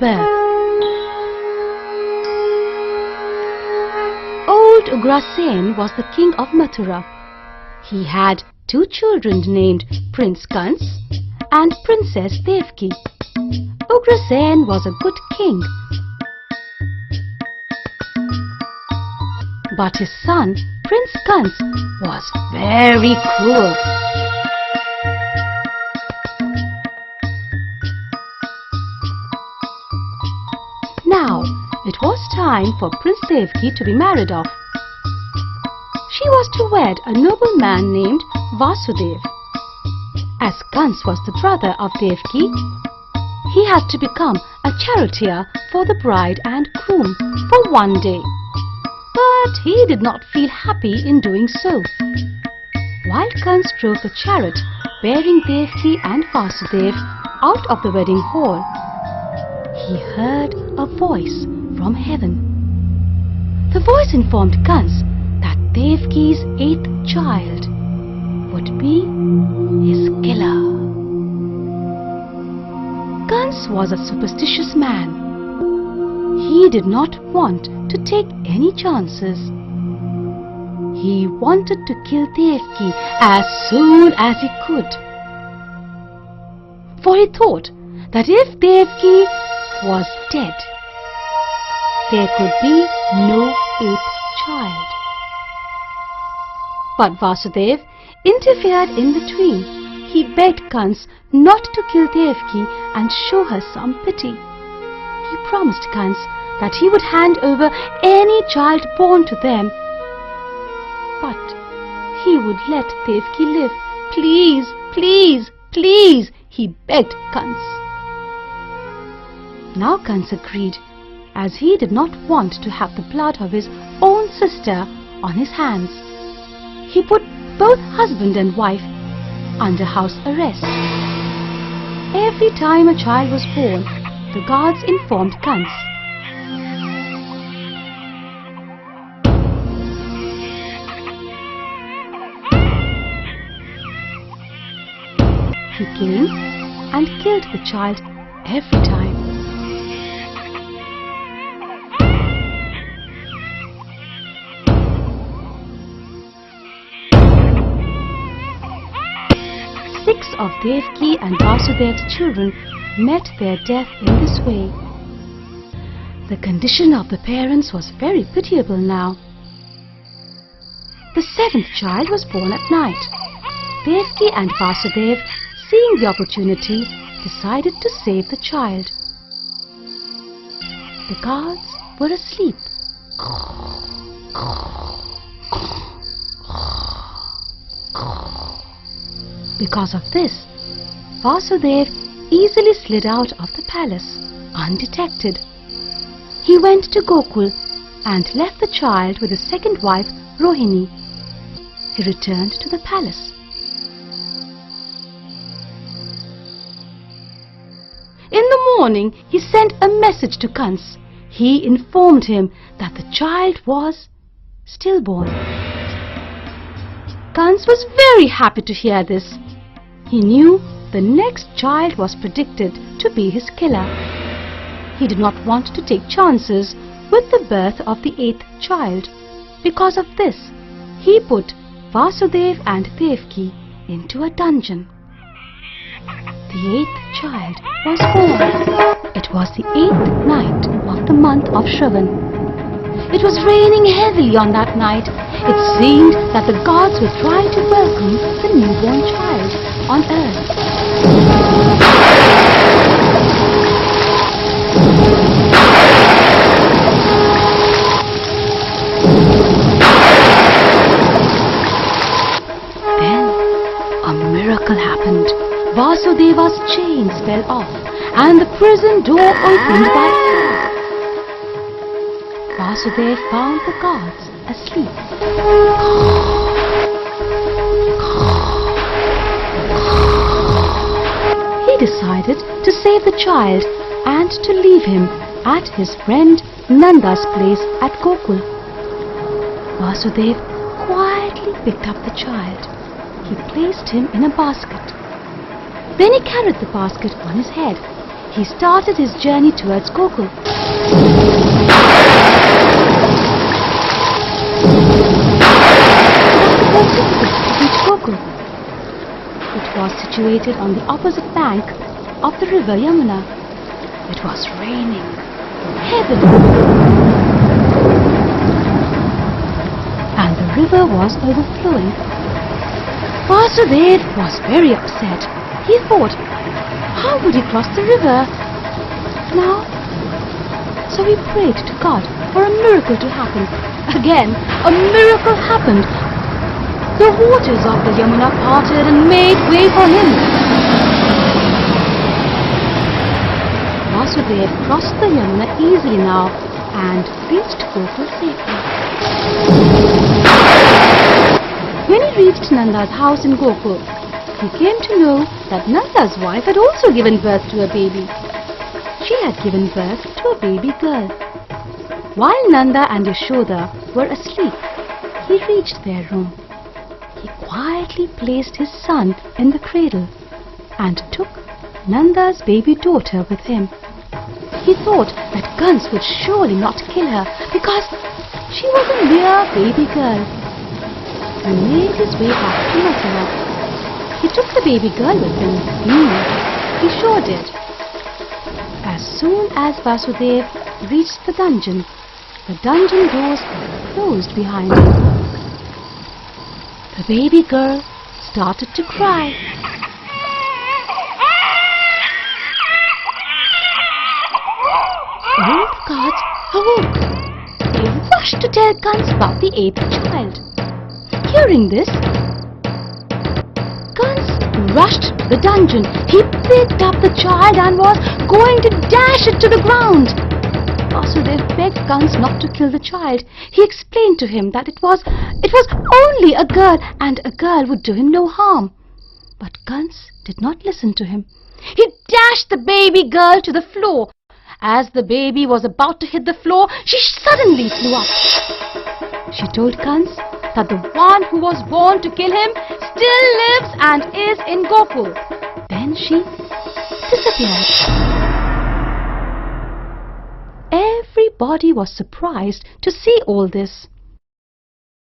birth. Old Ugrasen was the king of Mathura. He had 2 children named Prince Kans and Princess Devki. Ugrasen was a good king, but his son Prince Kans was very cruel. Now it was time for Prince Devki to be married off. She was to wed a nobleman named Vasudev. As Kans was the brother of Devki, he had to become a charioteer for the bride and groom for one day. But he did not feel happy in doing so. While Kans drove the chariot bearing Devki and Vasudev out of the wedding hall, he heard a voice from heaven. The voice informed Kans that Devki's 8th child would be his killer. Kans was a superstitious man. He did not want to take any chances. He wanted to kill Devki as soon as he could. For he thought that if Devki was dead, there could be no 8th child. But Vasudev interfered in between. He begged Kans not to kill Devki and show her some pity. He promised Kans that he would hand over any child born to them, but he would let Devki live. Please, please, please, he begged Kans. Now Kans agreed, as he did not want to have the blood of his own sister on his hands. He put both husband and wife under house arrest. Every time a child was born, the guards informed Kans. He came and killed the child every time. Six of Devki and Vasudev's children met their death in this way. The condition of the parents was very pitiable now. The 7th child was born at night. Devki and Vasudev, seeing the opportunity, decided to save the child. The guards were asleep. Because of this, Vasudev easily slid out of the palace, undetected. He went to Gokul and left the child with his second wife, Rohini. He returned to the palace. In the morning, he sent a message to Kans. He informed him that the child was stillborn. Kans was very happy to hear this. He knew the next child was predicted to be his killer. He did not want to take chances with the birth of the 8th child. Because of this, he put Vasudev and Devki into a dungeon. The 8th child was born. It was the 8th night of the month of Shravan. It was raining heavily on that night. It seemed that the gods were trying to welcome the newborn child on earth. Then a miracle happened. Vasudeva's chains fell off and the prison door opened by itself. Vasudev found the gods asleep. He decided to save the child and to leave him at his friend Nanda's place at Gokul. Vasudev quietly picked up the child. He placed him in a basket. Then he carried the basket on his head. he started his journey towards Gokul. It was situated on the opposite bank of the river Yamuna. It was raining heavily, and the river was overflowing. Vasudev was very upset. He thought, how would he cross the river now? So he prayed to God for a miracle to happen. Again, a miracle happened. The waters of the Yamuna parted and made way for him. Vasudev crossed the Yamuna easily now and reached Gokul safely. When he reached Nanda's house in Gokul, he came to know that Nanda's wife had also given birth to a baby. She had given birth to a baby girl. While Nanda and Yashoda were asleep, he reached their room. He quietly placed his son in the cradle and took Nanda's baby daughter with him. He thought that Kans would surely not kill her because she was a mere baby girl. He made his way back to Mathura. He took the baby girl with him. He sure did. As soon as Vasudev reached the dungeon doors closed behind him. The baby girl started to cry. All the guards awoke. They rushed to tell Kans about the 8th child. Hearing this, Kans rushed to the dungeon. He picked up the child and was going to dash it to the ground. Vasudev begged Kans not to kill the child. He explained to him that it was only a girl and a girl would do him no harm. But Kans did not listen to him. He dashed the baby girl to the floor. As the baby was about to hit the floor, she suddenly flew up. She told Kans that the one who was born to kill him still lives and is in Gokul. Then she disappeared. Everybody was surprised to see all this.